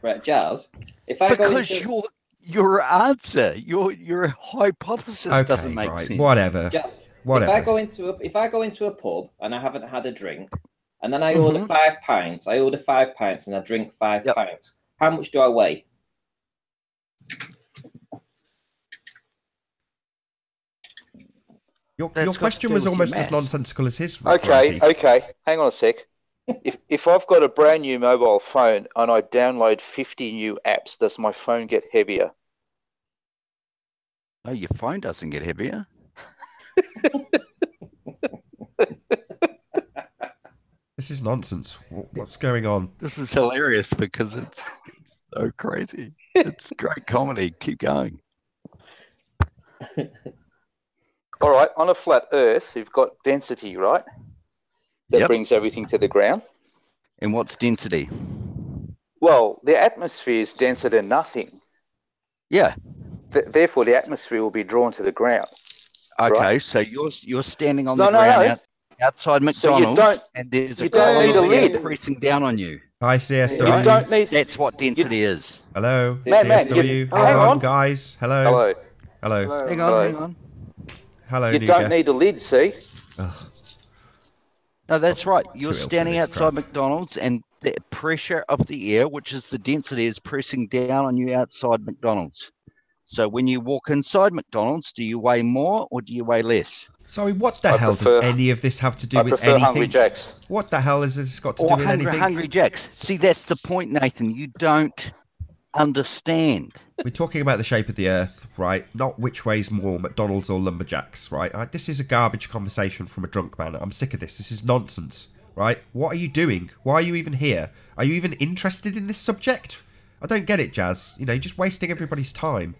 Right, Jazz. If I go into... your answer, your hypothesis doesn't make sense. Whatever. Jazz, whatever. If I go into a pub and I haven't had a drink, and then I order 5 pints, and I drink 5 pints, how much do I weigh? Your question was almost as nonsensical as his. Okay, hang on a sec. If I've got a brand new mobile phone and I download 50 new apps, does my phone get heavier? Oh, your phone doesn't get heavier. This is nonsense. What's going on? This is hilarious because it's so crazy. It's great comedy. Keep going. All right, on a flat Earth, you've got density, right? That brings everything to the ground. And what's density? Well, the atmosphere is denser than nothing. Yeah. Therefore, the atmosphere will be drawn to the ground. Okay, right? So you're standing on the ground outside McDonald's, so and there's a don't need a lid pressing down on you. Hi, CSW. You don't need... That's what density is. Hello, man, CSW. hang on, guys. Hello. Hello. Hello. Hang on. Hello. You don't need a lid, see? Ugh. No, that's right. You're standing outside McDonald's, and the pressure of the air, which is the density, is pressing down on you outside McDonald's. So when you walk inside McDonald's, do you weigh more or do you weigh less? Sorry, what the hell does any of this have to do with anything? Hungry Jacks. What the hell has this got to do with anything? Hungry Jacks. See, that's the point, Nathan. You don't understand. We're talking about the shape of the Earth, right? Not which way's more, McDonald's or lumberjacks, right? This is a garbage conversation from a drunk man. I'm sick of this. This is nonsense, right? What are you doing? Why are you even here? Are you even interested in this subject? I don't get it, Jazz. You know, you're just wasting everybody's time.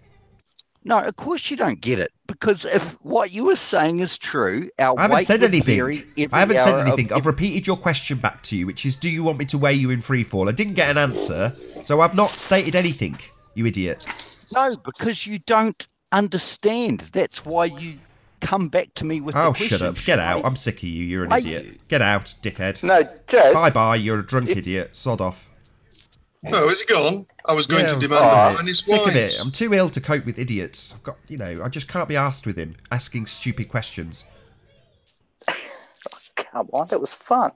No, of course you don't get it, because if what you were saying is true, our I haven't weight said would anything. vary every I haven't said hour anything. of I've repeated your question back to you, which is, do you want me to weigh you in free fall? I didn't get an answer, so I've not stated anything, you idiot. No, because you don't understand. That's why you come back to me with the Oh, question. shut up. Get out. I'm sick of you. You're an Why- idiot. Get out, dickhead. No, Jazz. Bye-bye. You're a drunk idiot. Sod off. Oh, is he gone? I was going to I'm demand the finest sick of it. wines. I'm too ill to cope with idiots. I've got, I just can't be arsed with him asking stupid questions. Come on, that was fun.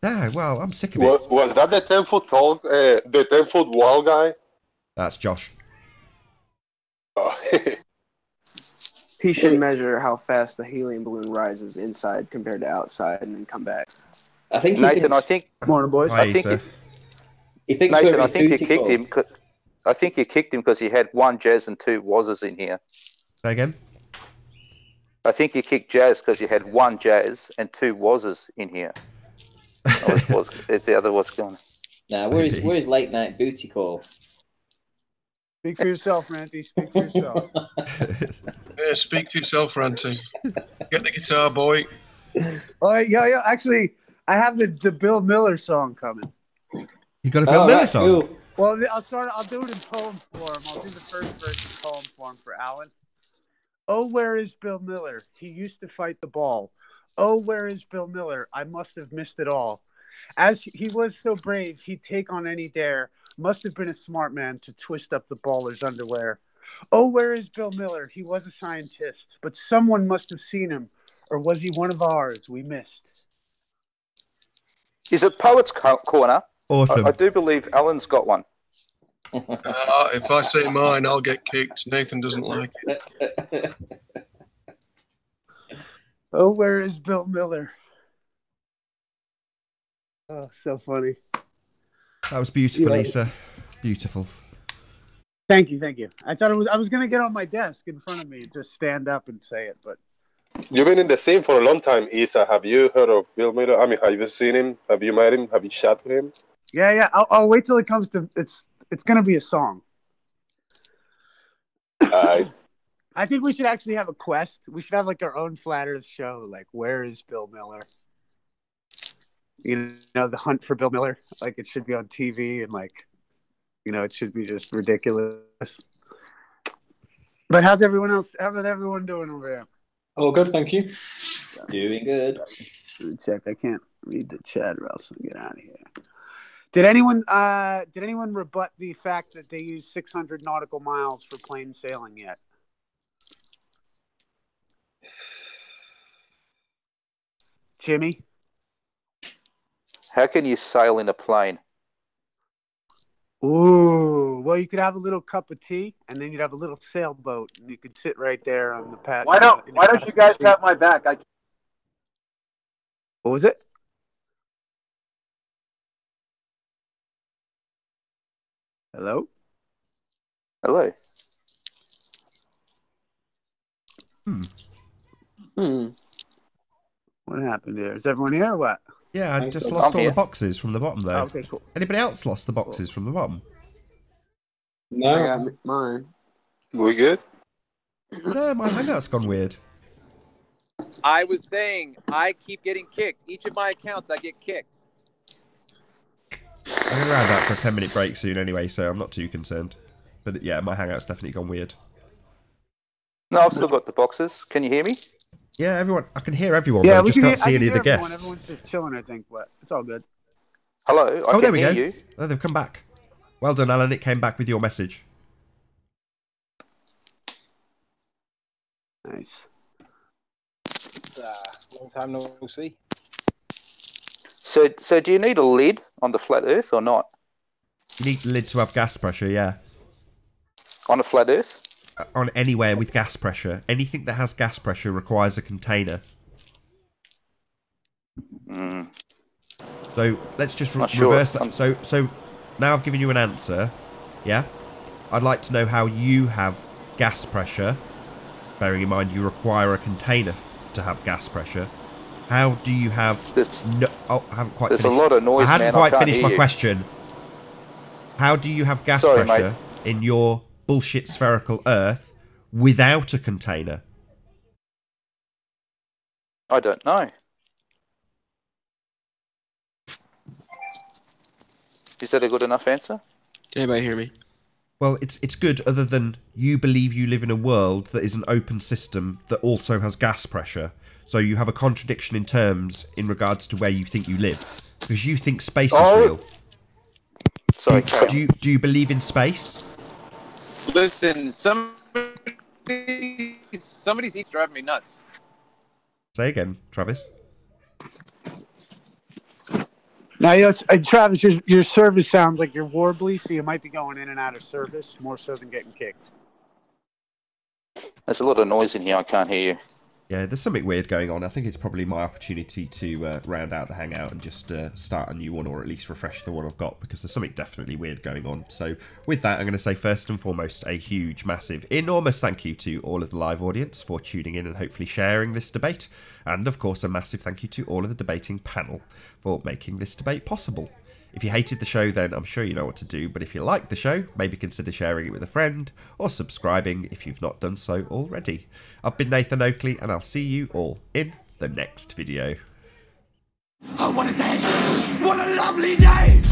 No, well, I'm sick of it. Was that the 10-foot tall, the 10-foot wall guy? That's Josh. Oh. He should measure how fast the helium balloon rises inside compared to outside, and then come back. I think Nathan, I think. Morning, boys. I think. Nathan, I think you kicked him. I think you kicked him because he had one Jazz and two Wazzers in here. Say again? I think you kicked Jazz because you had one Jazz and two Wazzers in here. It's the other was gone. Now, where's late night booty call? Speak for yourself, Ranty. Speak for yourself. Yeah, speak for yourself, Ranty. Get the guitar, boy. Oh, yeah. Actually, I have the Bill Miller song coming. You got a Bill Miller song? Cool. Well, I'll do it in poem form. I'll do the first verse in poem form for Alan. Oh, where is Bill Miller? He used to fight the ball. Oh, where is Bill Miller? I must have missed it all. As he was so brave, he'd take on any dare. Must have been a smart man to twist up the baller's underwear. Oh, where is Bill Miller? He was a scientist, but someone must have seen him. Or was he one of ours we missed? Is it Poets Corner? Awesome. I do believe Alan's got one. If I say mine, I'll get kicked. Nathan doesn't like it. Oh, where is Bill Miller? Oh, so funny. That was beautiful, Lisa. Beautiful. Thank you. I thought I was gonna get on my desk in front of me and just stand up and say it, but You've been in the scene for a long time, Isa. Have you heard of Bill Miller? I mean, have you seen him? Have you met him? Have you chat with him? yeah. I'll wait till it comes to it's gonna be a song. I think we should actually have a quest. We should have like our own Flat Earth show. Like, where is Bill Miller? You know, the hunt for Bill Miller. Like, it should be on TV, and like, it should be just ridiculous. But how's everyone doing over there? All good, thank you. Doing good. Let me check. I can't read the chat, or else I'll get out of here. Did anyone rebut the fact that they use 600 nautical miles for plain sailing yet? Jimmy? How can you sail in a plane? Ooh, well, you could have a little cup of tea, and then you'd have a little sailboat, and you could sit right there on the pad. Why don't you guys have my back? What was it? Hello? Hello. What happened here? Is everyone here or what? Yeah, I just lost all the boxes from the bottom, though. Oh, okay, cool. Anybody else lost the boxes from the bottom? No. I got mine. We good? No, my hangout's gone weird. I was saying I keep getting kicked. Each of my accounts, I get kicked. I'm going to round out for a 10-minute break soon anyway, so I'm not too concerned. But yeah, my hangout's definitely gone weird. No, I've still got the boxes. Can you hear me? Yeah, everyone. I can hear everyone, Yeah, but I just can't see any of the everyone. guests. Everyone's just chilling, I think, but it's all good. Hello. Oh, there we go. You. Oh, they've come back. Well done, Alan. It came back with your message. Nice. Long time no see. So do you need a lid on the flat Earth or not? You need the lid to have gas pressure, yeah. On a flat Earth? On anywhere with gas pressure. Anything that has gas pressure requires a container. So let's just reverse that. So now I've given you an answer. Yeah? I'd like to know how you have gas pressure. Bearing in mind you require a container to have gas pressure. How do you have... I haven't quite There's finished. a lot of noise, I hadn't man. quite I can't finished hear my you. question. How do you have gas Sorry, pressure mate. in your bullshit spherical Earth without a container? I don't know. Is that a good enough answer? Can anybody hear me? Well, it's good, other than you believe you live in a world that is an open system that also has gas pressure. So you have a contradiction in terms in regards to where you think you live. Because you think space is real. Sorry, do you believe in space? Listen, somebody's driving me nuts. Say again, Travis. Now, Travis, your service sounds like you're warbly, so you might be going in and out of service more so than getting kicked. There's a lot of noise in here. I can't hear you. Yeah, there's something weird going on. I think it's probably my opportunity to round out the hangout and just start a new one, or at least refresh the one I've got, because there's something definitely weird going on. So with that, I'm going to say first and foremost a huge, massive, enormous thank you to all of the live audience for tuning in and hopefully sharing this debate. And of course, a massive thank you to all of the debating panel for making this debate possible. If you hated the show, then I'm sure you know what to do, but if you like the show, maybe consider sharing it with a friend, or subscribing if you've not done so already. I've been Nathan Oakley, and I'll see you all in the next video. Oh, what a day! What a lovely day!